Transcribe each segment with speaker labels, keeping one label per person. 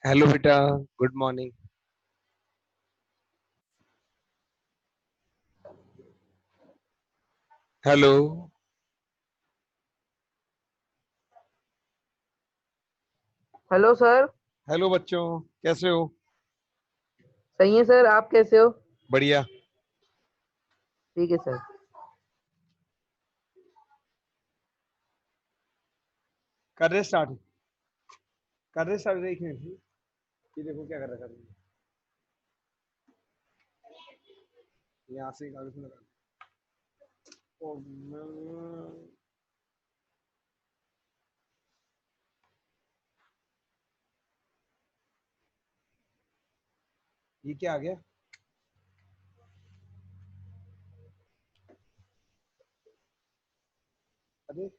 Speaker 1: Hello बेटा। Good morning. Hello.
Speaker 2: Hello sir.
Speaker 1: Hello बच्चों, कैसे हो?
Speaker 2: सही है सर, आप कैसे हो?
Speaker 1: बढ़िया।
Speaker 2: ठीक है सर।
Speaker 1: कर रहे स्टार्ट। कर रहे स्टार्ट, एक मिनट। ये देखो क्या कर रहा है। यहाँ से कागज में लगा। ओ, ये क्या आ गया? अरे,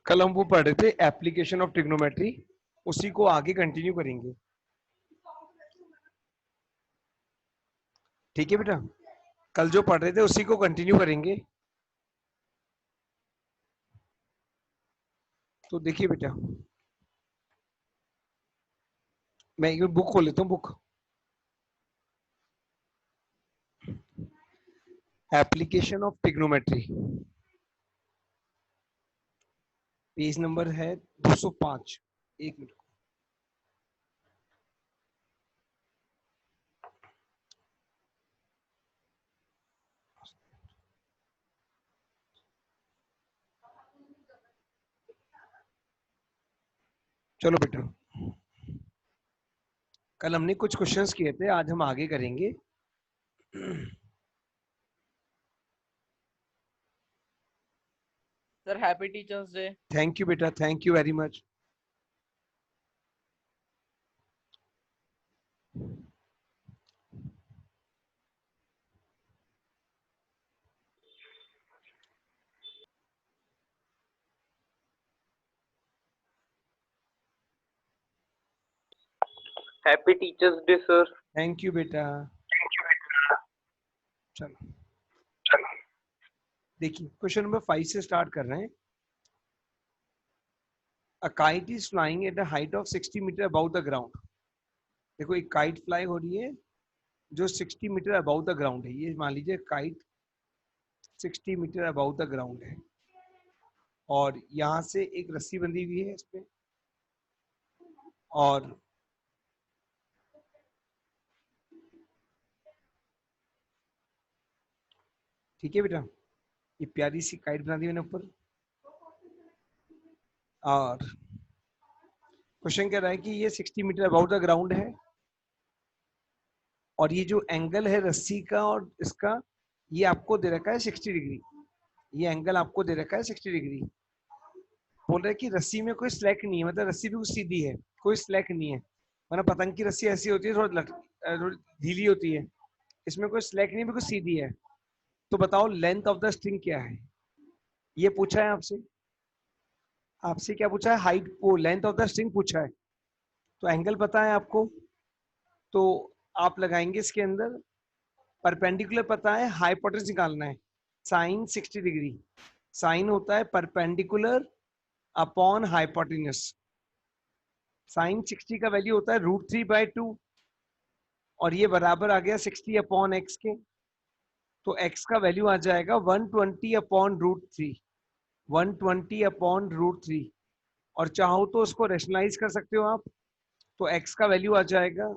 Speaker 1: कल हम वो पढ़ रहे थे एप्लीकेशन ऑफ ट्रिग्नोमेट्री। उसी को आगे कंटिन्यू करेंगे। ठीक है बेटा। कल जो पढ़ रहे थे उसी को कंटिन्यू करेंगे। तो देखिए बेटा, मैं एक बुक खोल लेता हूँ। Book application of trigonometry, page number है 205। एक मिनट। चलो बेटा, कल हमने कुछ क्वेश्चंस किए थे, आज हम आगे करेंगे।
Speaker 3: Sir happy teachers day.
Speaker 1: Thank you बेटा, thank you very much.
Speaker 3: Happy teachers day sir.
Speaker 1: Thank you बेटा। चलो देखिए, क्वेश्चन नंबर 5 से स्टार्ट कर रहे हैं। A kite is flying at a height of 60 metre about the ground. देखो, एक काइट फ्लाई हो रही है जो 60 मीटर अबाउट द ग्राउंड है। ये मान लीजिए kite 60 metre about the ground है, और यहाँ से एक रस्सी बंधी हुई है इस पे। और ठीक है बेटा, ये प्यारी सी काइट बना दी मैंने ऊपर। और क्वेश्चन कह रहा है कि ये 60 मीटर अबाउट द ग्राउंड है, और ये जो एंगल है रस्सी का और इसका, ये आपको दे रखा है 60 डिग्री। ये एंगल आपको दे रखा है 60 डिग्री। बोल रहा है कि रस्सी में कोई स्लैक नहीं है, मतलब रस्सी बिल्कुल सीधी है, कोई स्लैक नहीं है। वरना पतंग की रस्सी ऐसी होती है, थोड़ी ढीली होती है। इसमें कोई स्लैक नहीं, बिल्कुल सीधी है। तो बताओ लेंथ ऑफ द स्ट्रिंग क्या है। ये पूछा है आपसे। आपसे क्या पूछा है? हाइट को, लेंथ ऑफ द स्ट्रिंग पूछा है। तो एंगल पता है आपको, तो आप लगाएंगे इसके अंदर। परपेंडिकुलर पता है, हाइपोटेन्यूज निकालना है। साइन 60 डिग्री, साइन होता है परपेंडिकुलर अपॉन हाइपोटेन्यूज। साइन 60 का वैल्यू होता है √3/2, और ये बराबर आ गया 60 अपॉन एक्स के। तो एक्स का वैल्यू आ जाएगा 120 अपॉन √3। 120 अपॉन √3। और चाहो तो उसको रेशनलाइज कर सकते हो आप। तो एक्स का वैल्यू आ जाएगा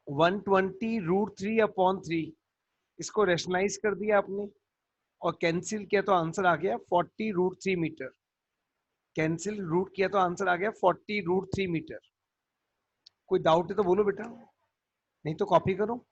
Speaker 1: 120 √3/3। इसको रेशनलाइज कर दिया आपने और कैंसिल किया तो आंसर आ गया 40√3 मीटर। कैंसिल रूट किया तो आंसर आ गया 40√3 मीटर। कोई डाउट है तो बोलो बेटा, नहीं तो कॉपी करो।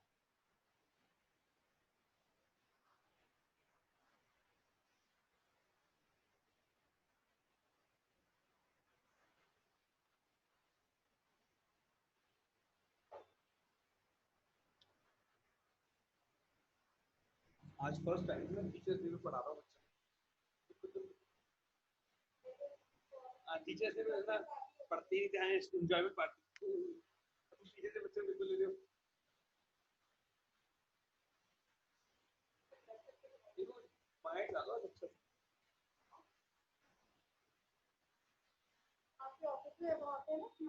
Speaker 1: आज फर्स्ट टाइम मैं टीचर्स डे में पढ़ा रहा हूँ बच्चा। टीचर्स डे में ऐसा पढ़ते ही जाए, एंजॉयमेंट पार्टी। टीचर से बच्चे बिल्कुल ले लो।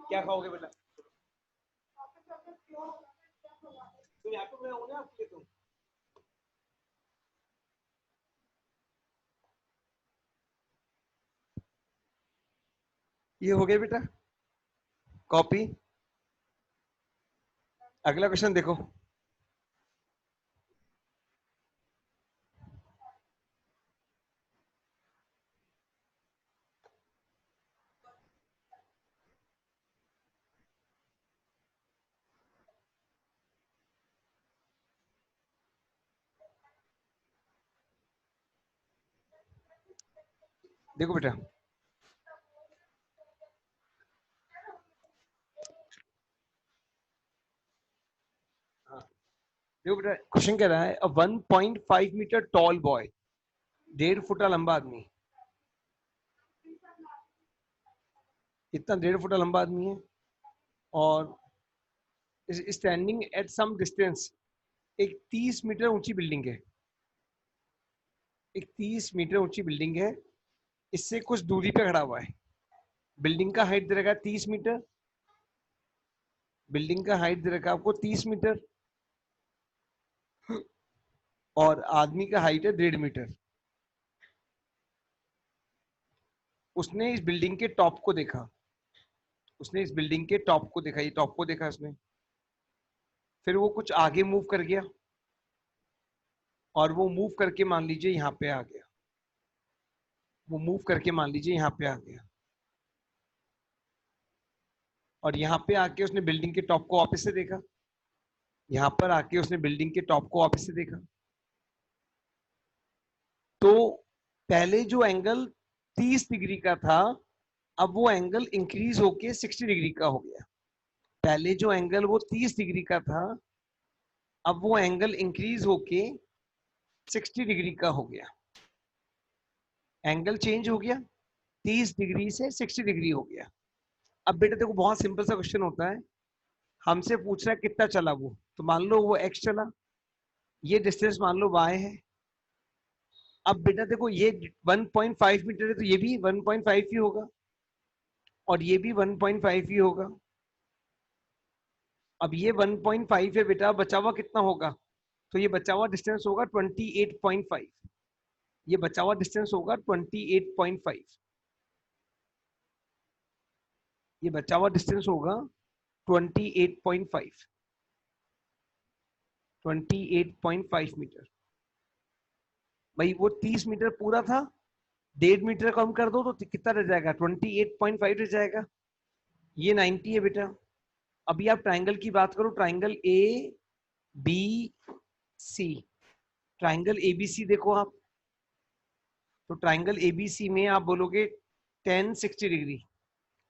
Speaker 1: क्या खाओगे बेटा? तो यहाँ पे मैं हूँ ना आपके लिए। तुम ये हो गया बेटा कॉपी। अगला क्वेश्चन देखो। देखो बेटा, हाँ देखो बेटा, क्वेश्चन कह रहा है 1.5 मीटर टॉल बॉय, 1.5 फुटा लंबा आदमी, इतना 1.5 फुटा लंबा आदमी है और स्टैंडिंग एट सम डिस्टेंस, एक 30 मीटर ऊंची बिल्डिंग है, एक 30 मीटर ऊंची बिल्डिंग है, इससे कुछ दूरी पे खड़ा हुआ है। बिल्डिंग का हाइट दे रखा है 30 मीटर, बिल्डिंग का हाइट दे रखा है आपको 30 मीटर और आदमी का हाइट है 1.5 मीटर। उसने इस बिल्डिंग के टॉप को देखा, उसने इस बिल्डिंग के टॉप को देखा, ये टॉप को देखा उसने, फिर वो कुछ आगे मूव कर गया और वो मूव करके मान लीजिए यहाँ पे आ गया, वो मूव करके मान लीजिए यहाँ पे आ गया और यहाँ पे आके उसने बिल्डिंग के टॉप को वापस से देखा, यहाँ पर आके उसने बिल्डिंग के टॉप को वापस से देखा। तो पहले जो एंगल 30 डिग्री का था, अब वो एंगल इंक्रीज होके 60 डिग्री का हो गया। पहले जो एंगल वो 30 डिग्री का था, अब वो एंगल इंक्रीज होके 60 डिग्री का हो गया। एंगल चेंज हो गया, 30 डिग्री से 60 डिग्री हो गया। अब बेटा देखो, बहुत सिंपल सा क्वेश्चन होता है, हमसे पूछ रहा है कितना चला वो, तो मान लो वो x चला, ये डिस्टेंस मान लो y है। अब बेटा देखो, ये 1.5 मीटर है तो ये भी 1.5 ही होगा और ये भी 1.5 ही होगा। अब ये 1.5 है बेटा, बचा हुआ कितना होगा? तो ये बचा हुआ डिस्टेंस होगा 28.5, ये बचा हुआ डिस्टेंस होगा 28.5, ये बचा हुआ डिस्टेंस होगा 28.5, 28.5 मीटर। भाई वो 30 मीटर पूरा था, 1.5 मीटर कम कर दो तो कितना रह जाएगा? 28.5 रह जाएगा। ये 90 है बेटा। अभी आप ट्राइंगल की बात करो, triangle A B C, triangle ABC देखो आप, तो ट्राइंगल एबीसी में आप बोलोगे tan 60 डिग्री,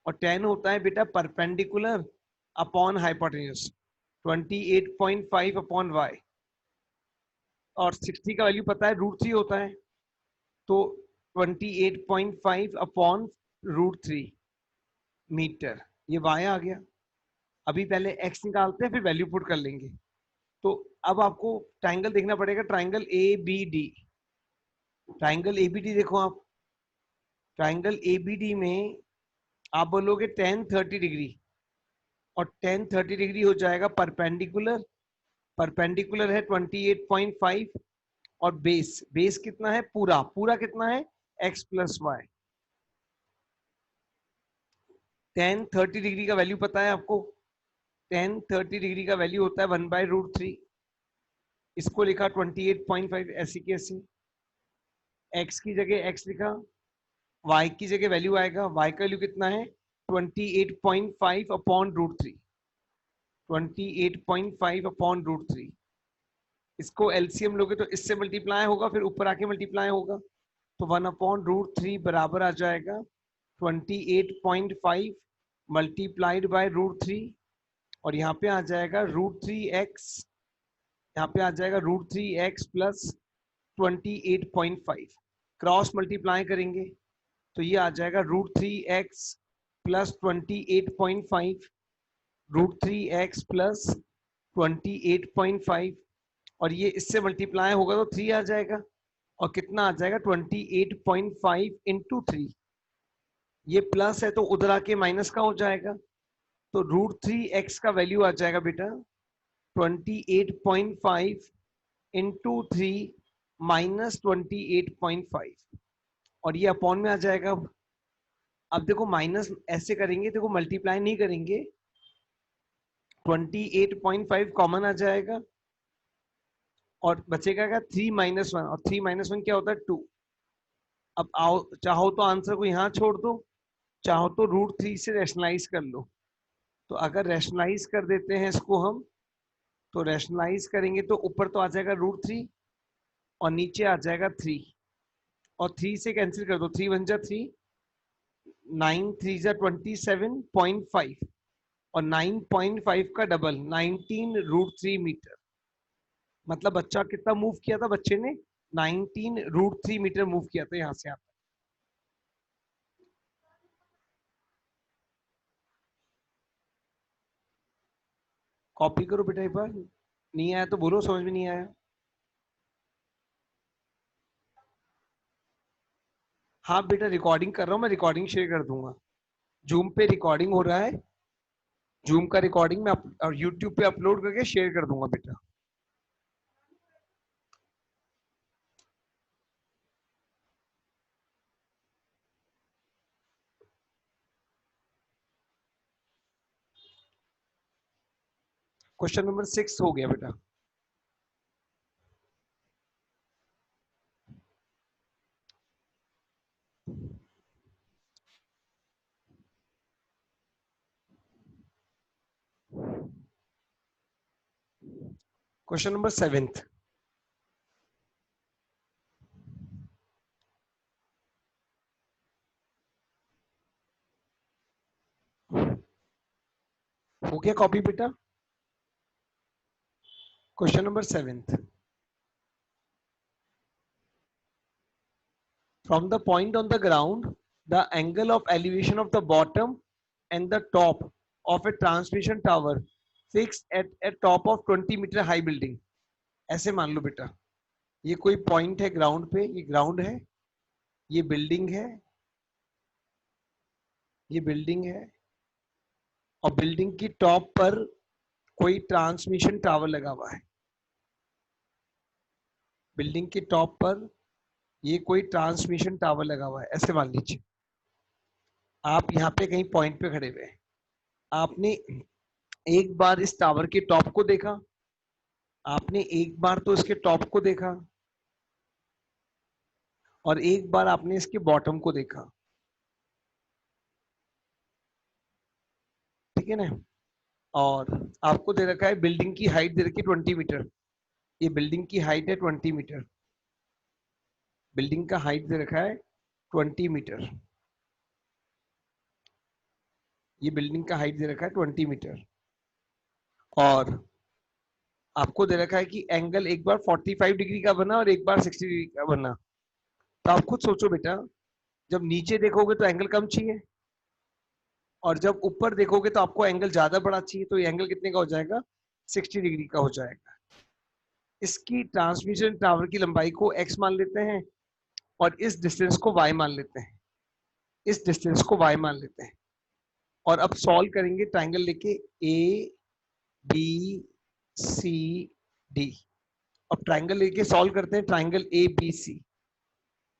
Speaker 1: और tan होता है बेटा perpendicular upon hypotenuse, 28.5 upon y, और 60 का वैल्यू पता है √3 होता है, तो 28.5 अपॉन √3 मीटर, ये y आ गया। अभी पहले x निकालते हैं फिर वैल्यू पुट कर लेंगे। तो अब आपको ट्राइंगल देखना पड़ेगा, triangle A B D, triangle ABD देखो आप, ट्राइंगल एबीडी में आप बोलोगे tan 30 डिग्री, और tan 30 डिग्री हो जाएगा परपेंडिकुलर, परपेंडिकुलर है 28.5, और बेस, बेस कितना है? पूरा, पूरा कितना है? x plus Y. tan 30 degree का वैल्यू पता है आपको? tan 30 डिग्री का वैल्यू होता है 1/√3, इसको लिखा 28.5 ऐसी कैसे, x की जगह x लिखा, y की जगह वैल्यू आएगा, y का वैल्यू कितना है? 28.5 अपॉन √3, 28.5 अपॉन √3। इसको एलसीएम लोगे तो इससे मल्टीप्लाई होगा, फिर ऊपर आके मल्टीप्लाई होगा, तो 1/√3 बराबर आ जाएगा 28.5 मल्टीप्लाइड बाय √3, और यहाँ पे आ जाएगा √3x, यहाँ पे आ जाएगा √3x प्लस 28.5, क्रॉस मल्टीप्लाई करेंगे तो ये आ जाएगा √3x प्लस 28.5, √3x प्लस 28.5, और ये इससे मल्टीप्लाई होगा तो 3 आ जाएगा, और कितना आ जाएगा 28.5 इंटू 3, ये प्लस है तो उधर आके माइनस का हो जाएगा, तो √3x का वैल्यू आ जाएगा बेटा 28.5 इंटू 3 माइनस 28.5, और ये अपॉन में आ जाएगा। अब देखो माइनस ऐसे करेंगे, देखो मल्टीप्लाई नहीं करेंगे, 28.5 कॉमन आ जाएगा और बचेगा क्या 3 - 1, और 3 - 1 क्या होता है 2। अब आओ, चाहो तो आंसर को यहाँ छोड़ दो, चाहो तो √3 से रैशनलाइज कर लो। तो अगर रैशनलाइज कर देते हैं इसको हम, तो रैशनलाइज करेंगे तो ऊपर तो आ जाएगा √3 और नीचे आ जाएगा 3, और 3 से कैंसिल कर दो, 3 × 1 = 3, 9 × 3 = 27.5, और 9.5 का डबल 19 √3 मीटर। मतलब बच्चा कितना मूव किया था, बच्चे ने 19 √3 मीटर मूव किया था यहाँ से यहाँ तक। कॉपी करो बेटा एक बार, नहीं आया तो बोलो समझ में नहीं आया। हाँ बेटा रिकॉर्डिंग कर रहा हूँ मैं, रिकॉर्डिंग शेयर कर दूंगा। जूम पे रिकॉर्डिंग हो रहा है, जूम का रिकॉर्डिंग मैं और यूट्यूब पे अपलोड करके शेयर कर दूंगा बेटा। क्वेश्चन नंबर 6 हो गया बेटा। क्वेश्चन नंबर 7th, हो गया कॉपी बेटा। Question number 7th, from the point on the ground the angle of elevation of the bottom and the top of a transmission tower fixed at a top of 20 meter high building। ऐसे मान लो बेटा, ये कोई point है ground पे, ये ground है, ये बिल्डिंग है, ये बिल्डिंग है, और बिल्डिंग की टॉप पर कोई ट्रांसमिशन टावर लगा हुआ है। बिल्डिंग की टॉप पर ये कोई ट्रांसमिशन टावर लगा हुआ है, ऐसे मान लीजिए। आप यहाँ पे कहीं पॉइंट पे खड़े हुए हैं, आपने एक बार इस टावर के टॉप को देखा, आपने एक बार तो इसके टॉप को देखा, और एक बार आपने इसके बॉटम को देखा, ठीक है ना। और आपको दे रखा है बिल्डिंग की हाइट दे रखी है 20 मीटर, ये बिल्डिंग की हाइट है 20 मीटर, बिल्डिंग का हाइट दे रखा है 20 मीटर, ये बिल्डिंग का हाइट दे रखा है 20 मीटर, और आपको दे रखा है कि एंगल एक बार 45 डिग्री का बना और एक बार 60 डिग्री का बना। तो आप खुद सोचो बेटा, जब नीचे देखोगे तो एंगल कम चाहिए, और जब ऊपर देखोगे तो आपको एंगल ज्यादा बड़ा चाहिए, तो ये एंगल कितने का हो जाएगा 60 डिग्री का हो जाएगा। इसकी ट्रांसमिशन टावर की लंबाई को x मान लेते हैं और इस डिस्टेंस को y मान लेते हैं, इस डिस्टेंस को y मान लेते हैं, और अब सॉल्व करेंगे ट्राइंगल लेके ए बी सी डी। अब ट्राइंगल लेके सॉल्व करते हैं, triangle A B C,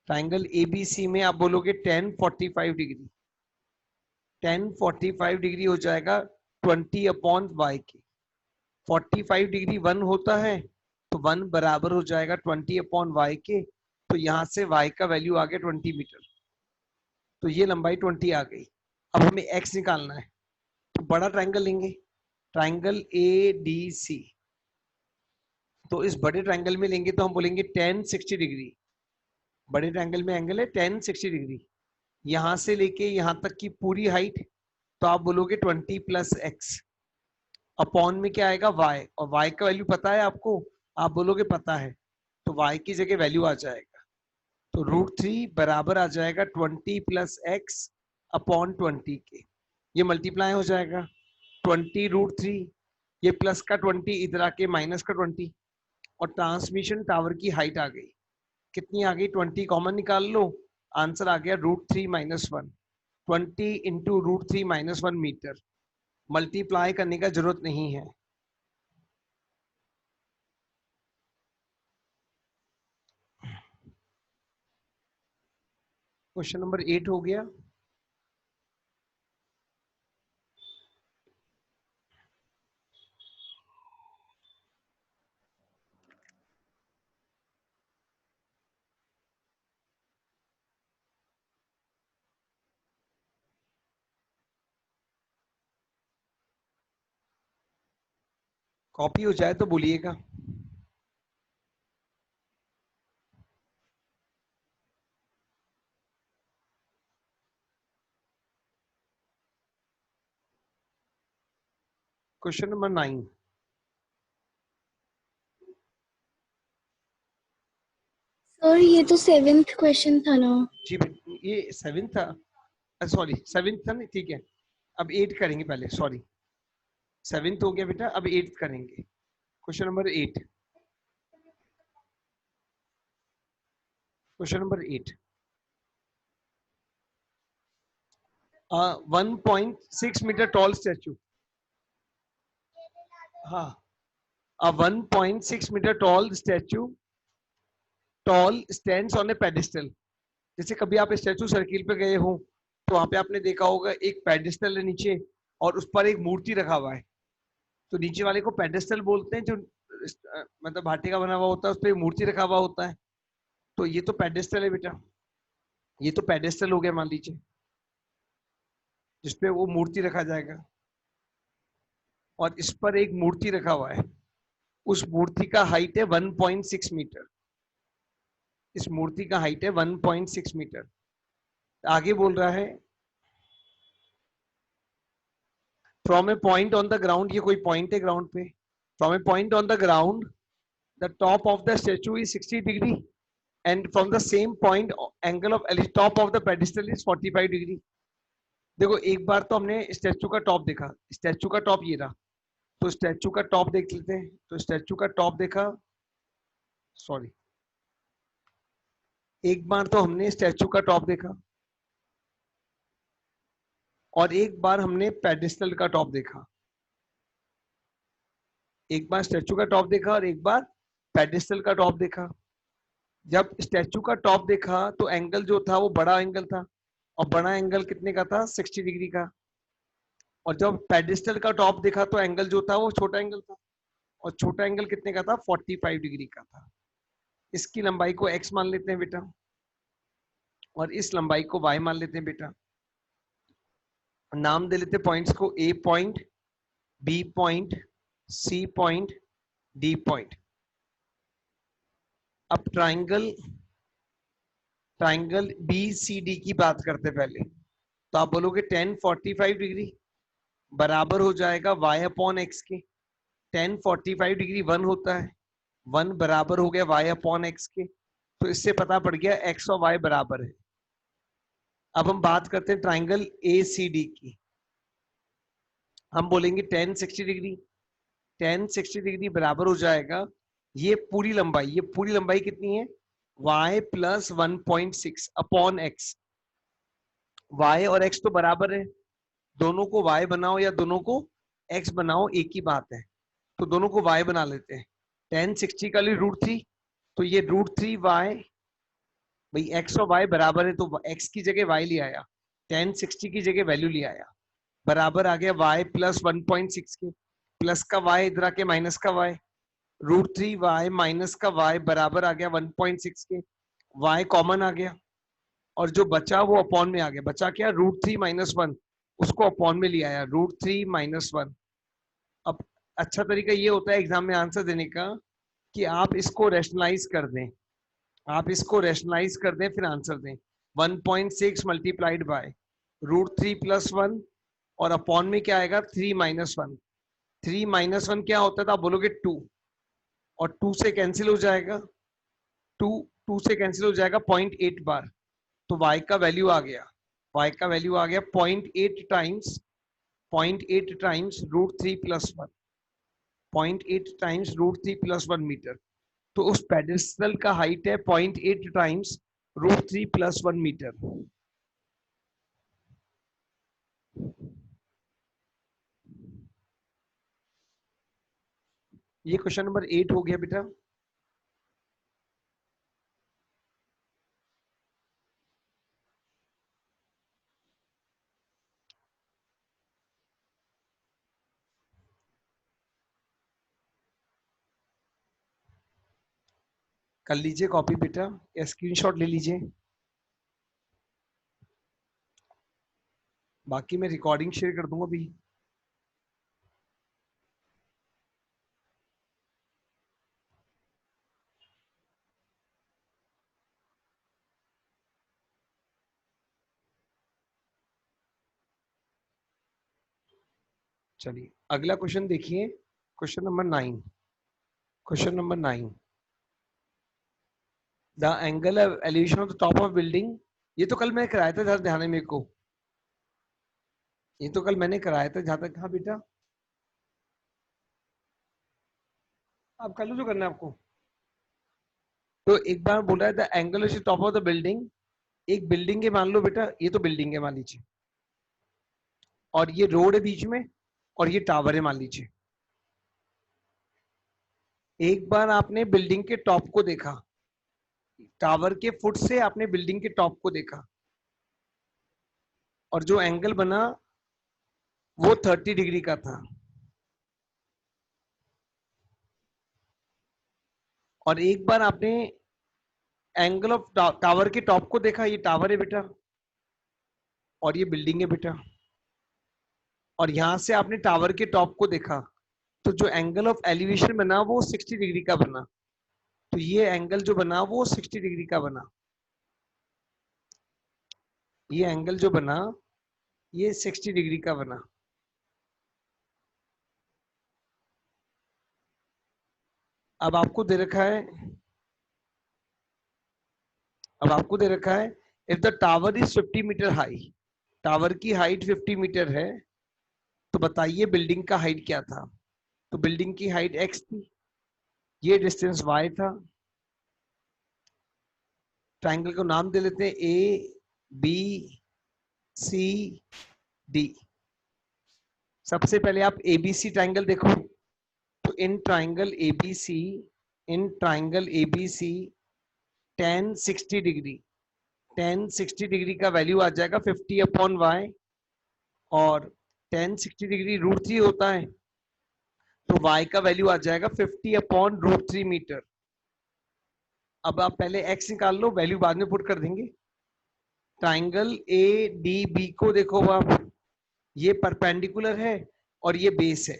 Speaker 1: triangle A B C में आप बोलोगे 1045 डिग्री, 1045 डिग्री हो जाएगा 20/y के। 45 डिग्री 1 होता है तो 1 बराबर हो जाएगा 20/y के, तो यहां से y का वैल्यू आ गया 20 मीटर, तो ये लंबाई 20 आ गई। अब हमें x निकालना है, तो बड़ा ट्राइंगल लेंगे, ट्राइंगल ए डी सी, तो इस बड़े ट्राइंगल में लेंगे तो हम बोलेंगे 1060 डिग्री, बड़े ट्राइंगल में एंगल है 1060 डिग्री, यहां से लेके यहां तक की पूरी हाइट, तो आप बोलोगे 20 + x, अपॉन में क्या आएगा y, और y का वैल्यू पता है आपको, आप बोलोगे पता है, तो y की जगह वैल्यू आ जाएगा, तो √3 बराबर आ जाएगा 20 + x अपॉन 20 के, ये मल्टीप्लाई हो जाएगा 20 √3, ये प्लस का 20 इधर आके माइनस का 20, और ट्रांसमिशन टावर की हाइट आ गई कितनी आ गई 20 कॉमन निकाल लो, आंसर आ गया √3 - 1। 20 इंटू √3 - 1 मीटर। मल्टीप्लाई करने का जरूरत नहीं है। क्वेश्चन नंबर 8 हो गया। कॉपी हो जाए तो बोलिएगा। Question number 9।
Speaker 4: सर ये तो 7th क्वेश्चन था ना।
Speaker 1: जी ये 7 था, सॉरी 7 था नहीं, ठीक है। अब 8 करेंगे पहले, सॉरी 7 हो गया बेटा, अब 8 करेंगे। Question number 8। Question number 8। 1.6 metre tall statue, हाँ, a 1.6 metre tall statue tall stands on a pedestal. जैसे कभी आप स्टैचू सर्किल पे गए हो तो वहां पे आपने देखा होगा एक पेडिस्टल है नीचे और उस पर एक मूर्ति रखा हुआ है। तो नीचे वाले को पेडिस्टल बोलते हैं, जो मतलब भाटे का बना हुआ होता है, उस पर मूर्ति रखा हुआ होता है। तो ये तो पेडिस्टल है बेटा, ये तो पेडिस्टल हो गया मान लीजिए, जिसपे वो मूर्ति रखा जाएगा। और इस पर एक मूर्ति रखा हुआ है, उस मूर्ति का हाइट है 1.6 मीटर। इस मूर्ति का हाइट है 1.6 मीटर। आगे बोल रहा है from A point on the ground, ये कोई पॉइंट है ग्राउंड पे। From A point on the ground the top of the statue is 60 degree and from the same point angle of top of the pedestal is 45 degree. देखो एक बार तो हमने statue का top देखा, स्टेचू का top ये रहा, तो स्टेचू का टॉप देख लेते हैं। तो स्टेचू का टॉप देखा, सॉरी एक बार तो हमने स्टेचू का टॉप देखा और एक बार हमने पेडिस्टल का टॉप देखा। एक बार स्टैचू का टॉप देखा और एक बार पेडिस्टल का टॉप देखा। जब स्टैचू का टॉप देखा तो एंगल जो था वो बड़ा एंगल था, और बड़ा एंगल कितने का था 60 डिग्री का। और जब पेडिस्टल का टॉप देखा तो एंगल जो था वो छोटा एंगल था, और छोटा एंगल कितने का था 45 डिग्री का था। इसकी लंबाई को x मान लेते हैं बेटा, और इस लंबाई को y मान लेते हैं बेटा। नाम दे लेते पॉइंट्स को, A point, B point, C point, D point. अब ट्राइंगल BCD की बात करते पहले, तो आप बोलोगे tan 45 डिग्री बराबर हो जाएगा y अपॉन एक्स के। tan 45 डिग्री 1 होता है, 1 बराबर हो गया y अपॉन एक्स के। तो इससे पता पड़ गया x और y बराबर है। अब हम बात करते हैं ट्राइंगल ACD की। हम बोलेंगे tan 60 डिग्री, tan 60 डिग्री बराबर हो जाएगा ये पूरी लंबाई कितनी है y plus 1.6 upon x. y और x तो बराबर है, दोनों को y बनाओ या दोनों को x बनाओ एक ही बात है, तो दोनों को y बना लेते हैं। tan 60 का लिए √3, तो ये √3y, भाई x और y बराबर है तो x की जगह y ले आया, tan 60 की जगह वैल्यू ले आया, बराबर आ गया y प्लस 1.6 के। प्लस का y इधर आके माइनस का y, √3y माइनस का y बराबर आ गया 1.6 के। y कॉमन आ गया और जो बचा वो अपॉन में आ गया। बचा क्या √3 - 1, उसको अपॉन में ले आया √3 - 1। अब अच्छा तरीका ये होता है एग्जाम में आंसर देने का कि आप इसको रैशनलाइज कर दें, फिर आंसर दें। 1.6 मल्टीप्लाइड बाय √3 + 1 और अपॉन में क्या आएगा 3 - 1। 3 - 1 क्या होता था, आप बोलोगे 2, और 2 से कैंसिल हो जाएगा, 2 से कैंसिल हो जाएगा 0.8 बार। तो y का वैल्यू आ गया, 0.8 टाइम्स √3 + 1, 0.8 टाइम्स √3 + 1 मीटर। तो उस पेडेस्टल का हाइट है 0.8 टाइम्स √3 + 1 मीटर। ये क्वेश्चन नंबर 8 हो गया बेटा। कर लीजिए कॉपी बेटा या स्क्रीनशॉट ले लीजिए। बाकी मैं रिकॉर्डिंग शेयर कर दूंगा अभी। चलिए अगला क्वेश्चन देखिए, question number 9। Question number 9, the angle elevation of the top of building. ये तो कल मैंने कराया था, जरा ध्यान है मेरे को। ये तो कल मैंने कराया था जहां तक। हाँ बेटा, आप कर लो जो करना है आपको। तो एक बार बोल रहा है the angle of top of the building. एक बिल्डिंग है मान लो बेटा, ये तो बिल्डिंग है मान लीजिए, और ये रोड है बीच में, और ये टावर है मान लीजिए। एक बार आपने बिल्डिंग के टॉप को देखा, टावर के फुट से आपने बिल्डिंग के टॉप को देखा, और जो एंगल बना वो 30 डिग्री का था। और एक बार आपने एंगल ऑफ टावर के टॉप को देखा, ये टावर है बेटा और ये बिल्डिंग है बेटा, और यहां से आपने टावर के टॉप को देखा, तो जो एंगल ऑफ एलिवेशन बना वो 60 डिग्री का बना। तो ये एंगल जो बना वो 60 डिग्री का बना। ये एंगल जो बना ये 60 डिग्री का बना। अब आपको दे रखा है, अब आपको दे रखा है if the tower is 50 metre high, tower की हाइट 50 मीटर है, तो बताइए बिल्डिंग का हाइट क्या था। तो बिल्डिंग की हाइट x थी, ये डिस्टेंस y था। ट्राइंगल को नाम दे लेते हैं ए बी सी डी। सबसे पहले आप एबीसी ट्राइंगल देखो, तो in triangle ABC, in triangle ABC tan 60 degree, tan 60 degree का वैल्यू आ जाएगा 50/y, और tan 60 डिग्री √3 होता है, तो y का वैल्यू आ जाएगा 50/√3 मीटर। अब आप पहले x निकाल लो, वैल्यू बाद में पुट कर देंगे। ट्राइंगल ए डी बी को देखो आप, ये परपेंडिकुलर है और ये बेस है,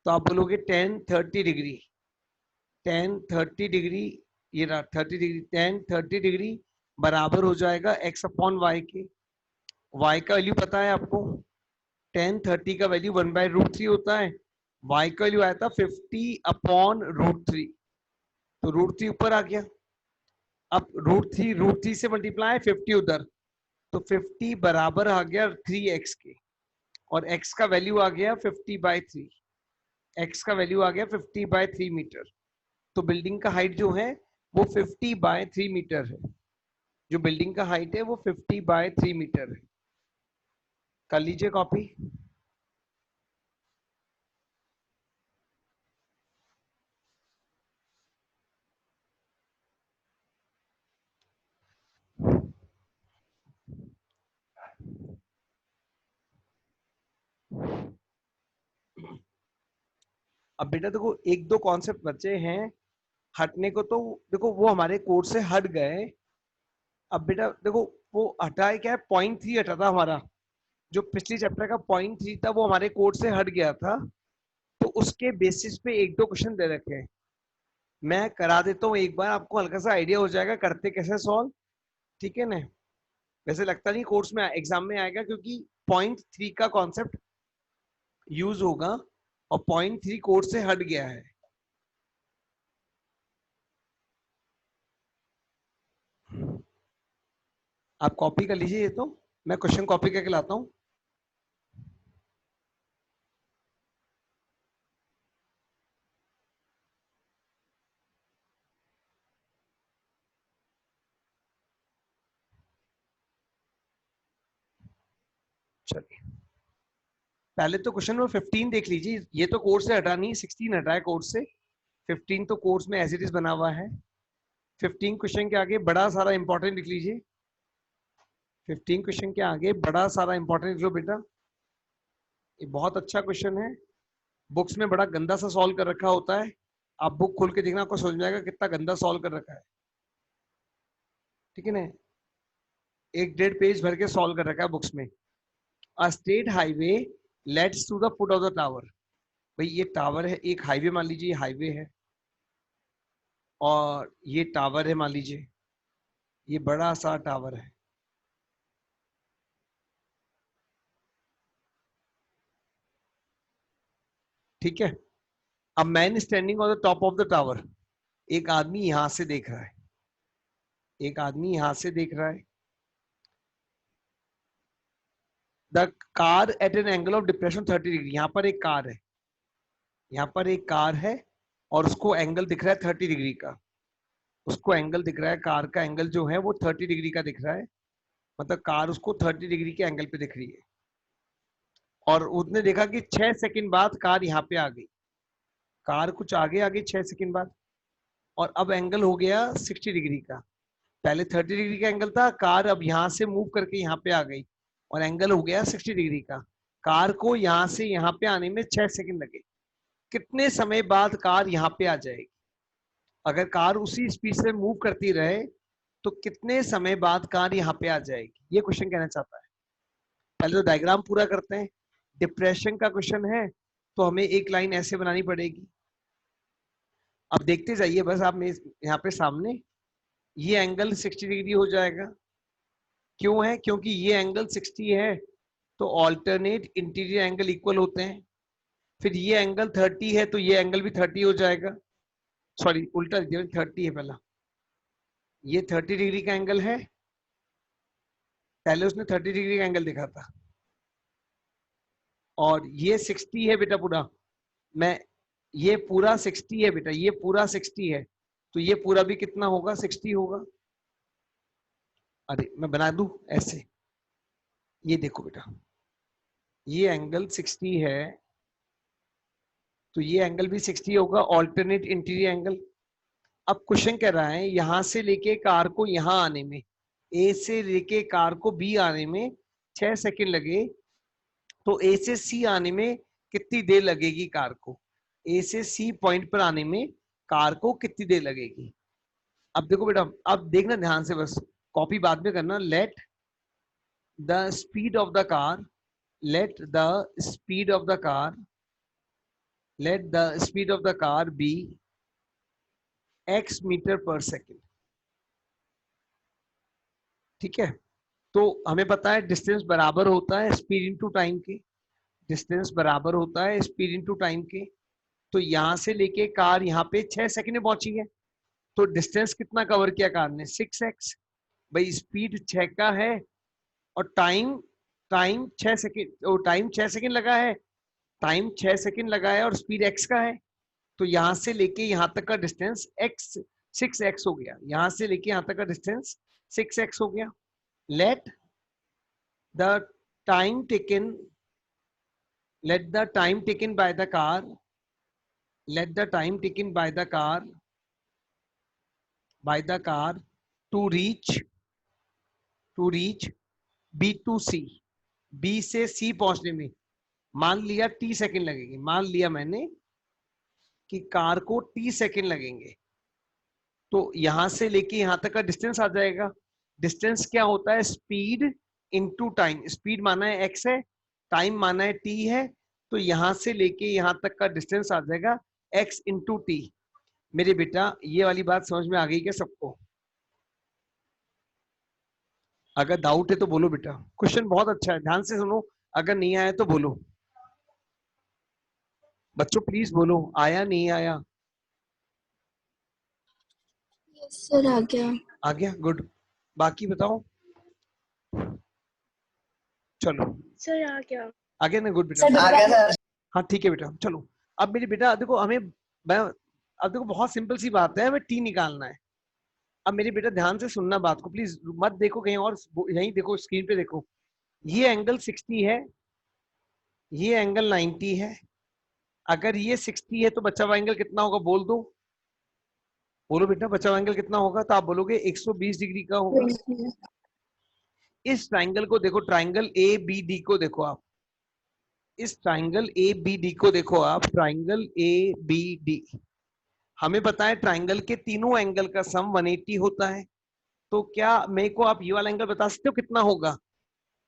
Speaker 1: तो आप बोलोगे tan 30 डिग्री, tan 30 डिग्री, ये रहा 30 डिग्री, tan 30 डिग्री बराबर हो जाएगा x/y के। y का वैल्यू पता है आपको, tan 30 का वैल्यू 1/√3 होता है, y का वैल्यू आया था 50/√3, तो √3 ऊपर आ गया। अब √3 से मल्टीप्लाई 50 उधर, तो 50 बराबर आ गया 3x के, और x का वैल्यू आ गया 50/3, x का वैल्यू आ गया 50/3 मीटर। तो बिल्डिंग का हाइट जो है वो 50/3 मीटर है। जो बिल्डिंग का हाइट है वो 50/3 मीटर है। कर लीजिए कॉपी। अब बेटा देखो एक दो कॉन्सेप्ट बचे हैं हटने को, तो देखो वो हमारे कोर्स से हट गए। अब बेटा देखो वो हटा है क्या है, 0.3 हटा था हमारा, जो पिछली चैप्टर का 0.3 था वो हमारे कोर्स से हट गया था, तो उसके बेसिस पे एक दो क्वेश्चन दे रखे हैं। मैं करा देता हूँ एक बार, आपको हल्का सा आइडिया हो जाएगा करते कैसे सॉल्व, ठीक है ना। वैसे लगता नहीं कोर्स में एग्जाम में आएगा, क्योंकि 0.3 का कॉन्सेप्ट यूज होगा और 0.3 कोर्स से हट गया है। आप कॉपी कर लीजिए, ये तो मैं क्वेश्चन कॉपी करके लाता हूँ। चलिए पहले तो क्वेश्चन नंबर 15 देख लीजिए, ये तो कोर्स से हटा नहीं, 16 हटा है कोर्स से, 15 तो कोर्स में एज इट इज बना हुआ है। 15 क्वेश्चन के आगे बड़ा सारा इंपॉर्टेंट लिख लीजिए, 15 क्वेश्चन के आगे बड़ा सारा इंपॉर्टेंट लिख लो बेटा। ये बहुत अच्छा क्वेश्चन है, बुक्स में बड़ा गंदा सा सॉल्व कर रखा होता है, आप बुक खोल के देखना आपको समझ में आएगा कितना गंदा सॉल्व कर रखा है, ठीक है ना। 1.5 पेज भर के सॉल्व कर रखा है बुक्स में। A straight highway leads to the foot of the tower. भाई ये टावर है, एक हाईवे मान लीजिए, ये हाईवे है और ये टावर है मान लीजिए, ये बड़ा सा टावर है। ठीक है, अब man standing on the top of the tower, एक आदमी यहां से देख रहा है, एक आदमी यहां से देख रहा है। The car eight an angle of depression 30 degree, यहाँ पर एक कार है, यहाँ पर एक कार है और उसको एंगल दिख रहा है 30 डिग्री का, उसको एंगल दिख रहा है, कार का एंगल जो है वो 30 डिग्री का दिख रहा है, मतलब कार उसको 30 डिग्री के एंगल पे दिख रही है। और उसने देखा कि 6 सेकंड बाद कार यहाँ पे आ गई, कार कुछ आगे आ गई 6 सेकंड बाद, और अब एंगल हो गया 60 डिग्री का। पहले 30 डिग्री का एंगल था, कार अब यहाँ से मूव करके यहाँ पे आ गई और एंगल हो गया 60 डिग्री का। कार को यहाँ से यहाँ पे आने में 6 सेकंड लगे, कितने समय बाद कार यहाँ पे आ जाएगी? अगर कार उसी स्पीड से मूव करती रहे तो कितने समय बाद कार यहाँ पे आ जाएगी, ये क्वेश्चन कहना चाहता है। पहले तो डायग्राम पूरा करते हैं, डिप्रेशन का क्वेश्चन है तो हमें एक लाइन ऐसे बनानी पड़ेगी। अब देखते जाइए बस आप यहाँ पे सामने, ये एंगल 60 डिग्री हो जाएगा, क्यों है? क्योंकि ये एंगल 60 है तो ऑल्टरनेट इंटीरियर एंगल इक्वल होते हैं। फिर ये एंगल 30 है तो ये एंगल भी 30 हो जाएगा, सॉरी उल्टा 30 है पहला, ये 30 डिग्री का एंगल है, पहले उसने 30 डिग्री का एंगल देखा था, और ये 60 है बेटा पूरा, मैं ये पूरा 60 है बेटा, ये पूरा 60 है तो ये पूरा भी कितना होगा? 60 होगा। अरे मैं बना दूं ऐसे, ये देखो बेटा, ये एंगल 60 है तो ये एंगल भी 60 होगा, ऑल्टरनेट इंटीरियर एंगल। अब क्वेश्चन कह रहा है यहां से लेके कार को यहां आने में, ए से लेके कार को बी आने में 6 सेकंड लगे, तो ए से सी आने में कितनी देर लगेगी कार को? ए से सी पॉइंट पर आने में कार को कितनी देर लगेगी? अब देखो बेटा, अब देखना ध्यान से, बस कॉपी बाद में करना। Let the speed of the car, let the speed of the car, let the speed of the car be x metre per second. ठीक है, तो हमें पता है डिस्टेंस बराबर होता है स्पीड इनटू टाइम के, डिस्टेंस बराबर होता है स्पीड इनटू टाइम के। तो यहां से लेके कार यहाँ पे 6 सेकंड में पहुंची है, तो डिस्टेंस कितना कवर किया कार ने? 6x। भाई स्पीड 6 का है और time time 6 second, time 6 second लगा है, टाइम 6 सेकंड लगा है और स्पीड x का है, तो यहां से लेके यहां तक का डिस्टेंस x 6x हो गया, यहां से लेके यहां तक का डिस्टेंस 6x हो गया। Let the time taken, let the time taken by the car, let the time taken by the car to reach B to C, B से C पहुंचने में मान लिया t सेकंड लगेंगे, मान लिया मैंने कि कार को t सेकंड लगेंगे, तो यहां से लेके यहां तक का डिस्टेंस आ जाएगा। डिस्टेंस क्या होता है? स्पीड इनटू टाइम, स्पीड माना है x है, टाइम माना है t है, तो यहां से लेके यहां तक का डिस्टेंस आ जाएगा x इंटू टी। मेरे बेटा ये वाली बात समझ में आ गई क्या सबको? अगर डाउट है तो बोलो बेटा, क्वेश्चन बहुत अच्छा है, ध्यान से सुनो, अगर नहीं आया तो बोलो बच्चों, प्लीज बोलो आया नहीं आया?
Speaker 4: यस सर आ गया।
Speaker 1: आ गया, गुड। बाकी बताओ, चलो
Speaker 4: सर आ गया।
Speaker 1: आ गया ना, गुड बेटा।
Speaker 4: आ गया सर।
Speaker 1: हाँ ठीक है बेटा, चलो अब मेरे बेटा देखो, हमें अब देखो बहुत सिंपल सी बात है, हमें टी निकालना है। अब मेरे बेटा ध्यान से सुनना बात को, प्लीज मत देखो कहीं और, यहीं देखो स्क्रीन पे देखो, ये एंगल 60 है, ये एंगल 90 है। अगर ये 60 है तो बचा हुआ एंगल कितना होगा बोल दो, बोलो बेटा बचा हुआ एंगल कितना होगा, तो आप बोलोगे 120 डिग्री का होगा। इस ट्राइंगल को देखो, ट्राइंगल ए बी डी को देखो आप, इस ट्राइंगल ए बी डी को देखो आप, ट्राइंगल ए बी डी, हमें पता है ट्राइंगल के तीनों एंगल का सम 180 होता है। तो क्या मेरे को आप ये वाला एंगल बता सकते हो कितना होगा,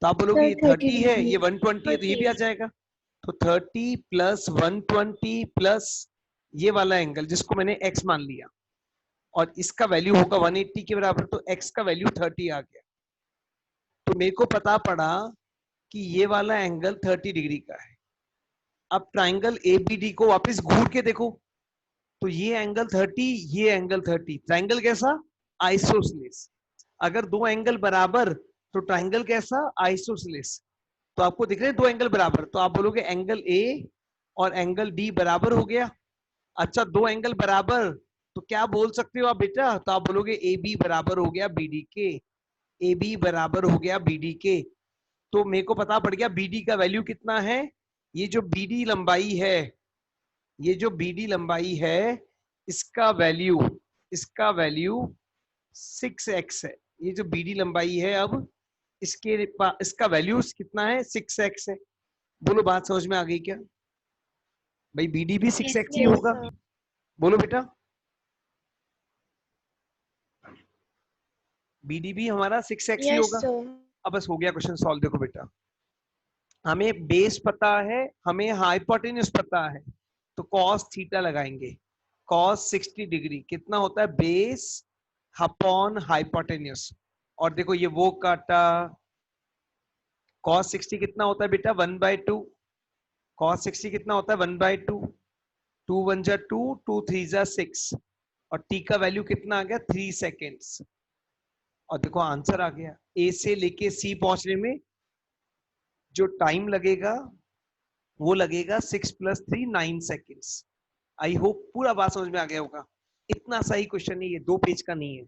Speaker 1: तो आप बोलोगे ये 30 है, ये 120 है, तो ये भी आ जाएगा। तो 30 प्लस 120 प्लस ये वाला एंगल जिसको मैंने x मान लिया, और इसका वैल्यू होगा 180 के बराबर, तो x का वैल्यू 30 आ गया। तो मेरे को पता पड़ा कि ये वाला एंगल 30 डिग्री का है। अब ट्राइंगल एबीडी को वापस घूर के देखो, तो ये एंगल 30, ये एंगल 30, ट्राइंगल कैसा, आइसोसेलेस। अगर दो एंगल बराबर तो ट्राइंगल कैसा, आइसोसेलेस। तो आपको दिख रहे हैं दो एंगल बराबर, तो आप बोलोगे एंगल ए और एंगल डी बराबर हो गया। अच्छा दो एंगल बराबर तो क्या बोल सकते हो आप बेटा, तो आप बोलोगे ए बी बराबर हो गया बी डी के, ए बी बराबर हो गया बी डी के। तो मेरे को पता पड़ गया बी डी का वैल्यू कितना है। ये जो बी डी लंबाई है, ये जो बी डी लंबाई है, इसका वैल्यू 6x है। ये जो बी डी लंबाई है, अब इसका वैल्यू कितना है, 6x है। बोलो बात समझ में आ गई क्या भाई, बीडी भी 6x ही होगा, बोलो बेटा। बीडी भी हमारा 6x ही होगा। अब बस हो गया क्वेश्चन सॉल्व। देखो बेटा, हमें बेस पता है, हमें हाइपोटेन्यूज पता है, तो cos थीटा लगाएंगे। cos 60 डिग्री कितना होता है, बेस अपॉन हाइपोटेन्यूज। और देखो ये वो काटा, cos 60 कितना होता है बेटा, 1/2। cos 60 कितना होता है, 1/2। 2 1 जा 2, 2 3 जा 6, और t का वैल्यू कितना आ गया, 3 सेकेंड्स। और देखो आंसर आ गया। ए से लेके सी पहुंचने में जो टाइम लगेगा वो लगेगा 6 + 3 9 सेकेंड्स। आई होप पूरा बात समझ में आ गया होगा। इतना सही क्वेश्चन है ये, 2 पेज का नहीं है।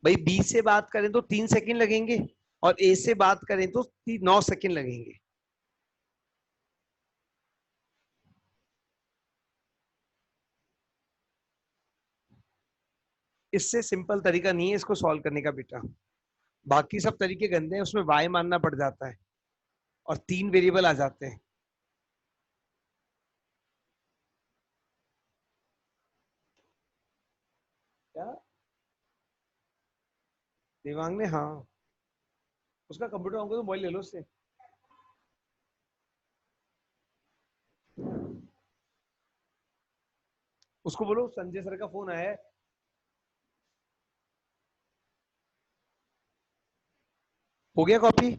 Speaker 1: भाई बी से बात करें तो 3 सेकंड लगेंगे, और ए से बात करें तो 9 सेकंड लगेंगे। इससे सिंपल तरीका नहीं है इसको सॉल्व करने का बेटा। बाकी सब तरीके गंदे हैं, उसमें y मानना पड़ जाता है और 3 वेरिएबल आ जाते हैं। क्या देवांग ने, हाँ उसका कंप्यूटर होगा तो मोबाइल ले लो उससे। उसको बोलो संजय सर का फोन आया है। हो गया कॉपी,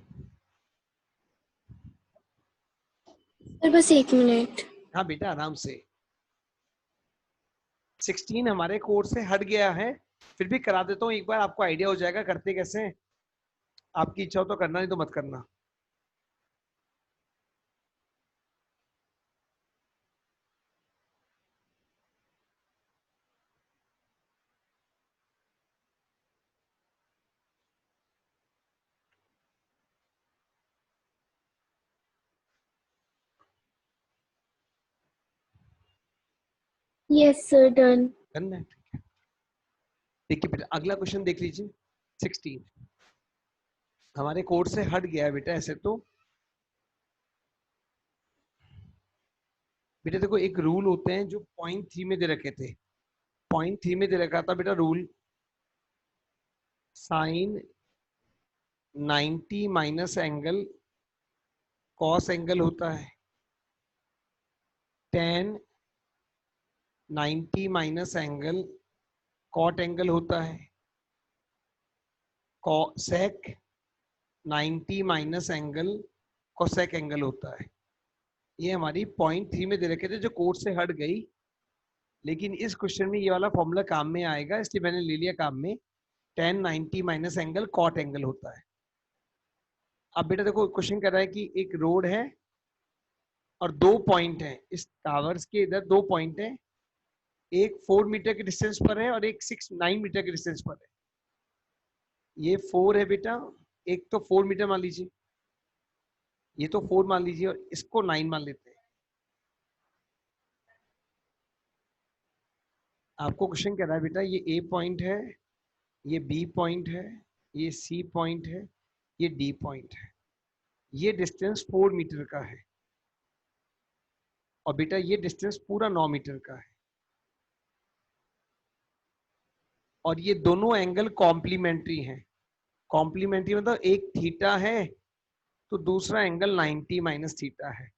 Speaker 4: सर बस 1 मिनट।
Speaker 1: हाँ बेटा आराम से। 16 हमारे कोर्स से हट गया है, फिर भी करा देता हूँ एक बार, आपको आइडिया हो जाएगा करते कैसे हैं। आपकी इच्छा हो तो करना, नहीं तो मत करना।
Speaker 4: Yes sir, done.
Speaker 1: करना है, ठीक है। देखिए बेटा अगला क्वेश्चन देख लीजिए। 16 हमारे कोर्स से हट गया है बेटा ऐसे तो। बेटा देखो एक रूल होते हैं जो पॉइंट 3 में दे रखे थे। पॉइंट 3 में दे रखा था बेटा rule, sine 90 minus angle cos angle होता है, tan 90 minus angle cot angle होता है, sec 90 minus angle cosec angle होता है। ये हमारी पॉइंट 3 में दे रखे थे जो कोर्स से हट गई, लेकिन इस क्वेश्चन में ये वाला फॉर्मूला काम में आएगा, इसलिए मैंने ले लिया काम में। Tan 90 minus angle cot angle होता है। अब बेटा देखो क्वेश्चन कर रहा है कि एक रोड है, और 2 पॉइंट हैं इस टावर्स के, इधर 2 पॉइंट हैं, एक 4 मीटर के डिस्टेंस पर है और एक 9 मीटर के डिस्टेंस पर है। ये 4 है बेटा, एक तो 4 मीटर मान लीजिए, ये तो 4 मान लीजिए और इसको 9 मान लेते हैं। आपको क्वेश्चन कह रहा है बेटा ये ए पॉइंट है, ये बी पॉइंट है, ये सी पॉइंट है, ये डी पॉइंट है, ये डिस्टेंस 4 मीटर का है और बेटा ये डिस्टेंस पूरा 9 मीटर का है और ये दोनों एंगल कॉम्प्लीमेंट्री हैं। कॉम्प्लीमेंट्री मतलब एक थीटा है तो दूसरा एंगल 90 माइनस थीटा है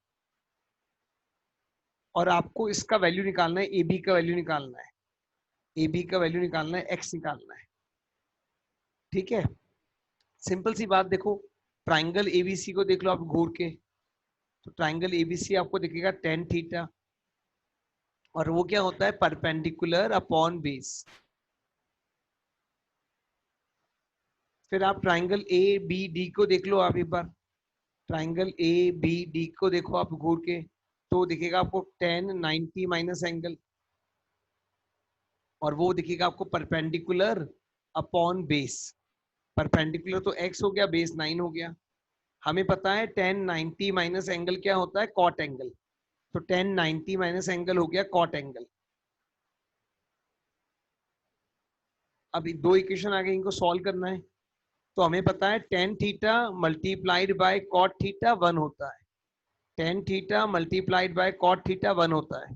Speaker 1: और आपको इसका वैल्यू निकालना है, ए बी का वैल्यू निकालना है, ए बी का वैल्यू निकालना है, एक्स निकालना है। ठीक है, सिंपल सी बात। देखो ट्राइंगल एबीसी को देख लो आप घूर के, तो ट्राइंगल एबीसी आपको दिखेगा tan थीटा और वो क्या होता है, परपेंडिकुलर अपॉन बेस। फिर आप ट्राइंगल ए बी डी को देख लो आप एक बार, ट्राइंगल ए बी डी को देखो आप घूर के, तो दिखेगा आपको tan 90 माइनस एंगल और वो दिखेगा आपको परपेंडिकुलर अपॉन बेस। परपेंडिकुलर तो x हो गया, बेस 9 हो गया। हमें पता है tan 90 माइनस एंगल क्या होता है, कॉट एंगल, तो tan 90 माइनस एंगल हो गया कॉट एंगल। अब 2 इक्वेशन आ गए, इनको सॉल्व करना है। तो हमें पता है tan theta multiplied by cot theta 1 होता है, tan theta multiplied by cot theta 1 होता है।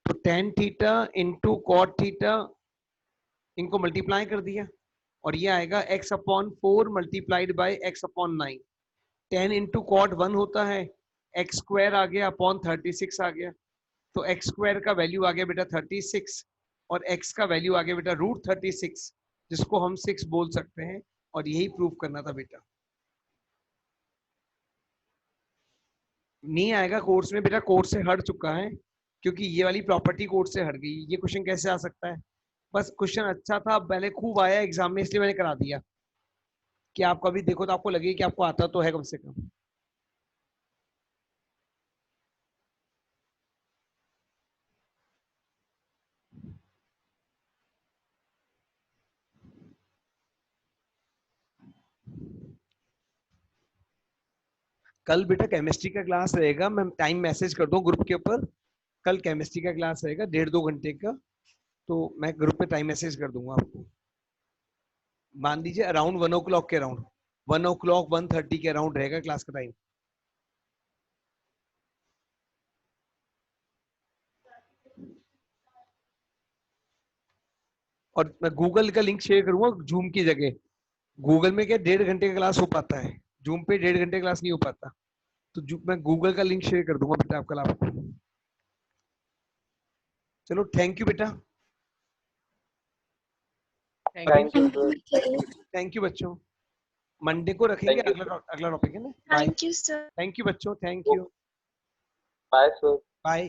Speaker 1: तो tan theta into cot theta, इनको मल्टीप्लाई कर दिया और ये आएगा x upon 4 multiplied by x upon 9। tan into cot 1 होता है, एक्स स्क्वायर आ गया अपॉन 36 आ गया, तो एक्स स्क्वायर का वैल्यू आ गया बेटा 36 और x का वैल्यू आ गया बेटा √36, जिसको हम 6 बोल सकते हैं और यही प्रूव करना था बेटा। नहीं आएगा कोर्स में बेटा, कोर्स से हट चुका है क्योंकि ये वाली प्रॉपर्टी कोर्स से हट गई। ये क्वेश्चन कैसे आ सकता है, बस क्वेश्चन अच्छा था, पहले खूब आया एग्जाम में इसलिए मैंने करा दिया कि आप कभी देखो तो आपको लगे कि आपको आता तो है कम से कम। कल बेटा केमिस्ट्री का क्लास रहेगा, मैं टाइम मैसेज कर दूं ग्रुप के ऊपर। कल केमिस्ट्री का क्लास रहेगा 1.5-2 घंटे का, तो मैं ग्रुप पे टाइम मैसेज कर दूंगा आपको। मान लीजिए अराउंड 1 o'clock के अराउंड, 1 o'clock 1:30 के अराउंड रहेगा क्लास का टाइम। और मैं गूगल का लिंक शेयर करूंगा जूम की जगह। गूगल में क्या 1.5 घंटे का क्लास हो पाता है, जूम पे 1.5 घंटे क्लास नहीं हो पाता, तो मैं गूगल का लिंक शेयर कर दूंगा बेटा आप कल आपको। चलो थैंक यू बेटा,
Speaker 3: Thank you, sir.
Speaker 1: Thank you बच्चों। मंडे को रखेंगे
Speaker 3: Thank you,
Speaker 1: अगला अगला टॉपिक है ना। Bye,
Speaker 4: Thank you, sir.
Speaker 1: Thank you बच्चों, thank you,
Speaker 3: Bye, sir.
Speaker 1: Bye.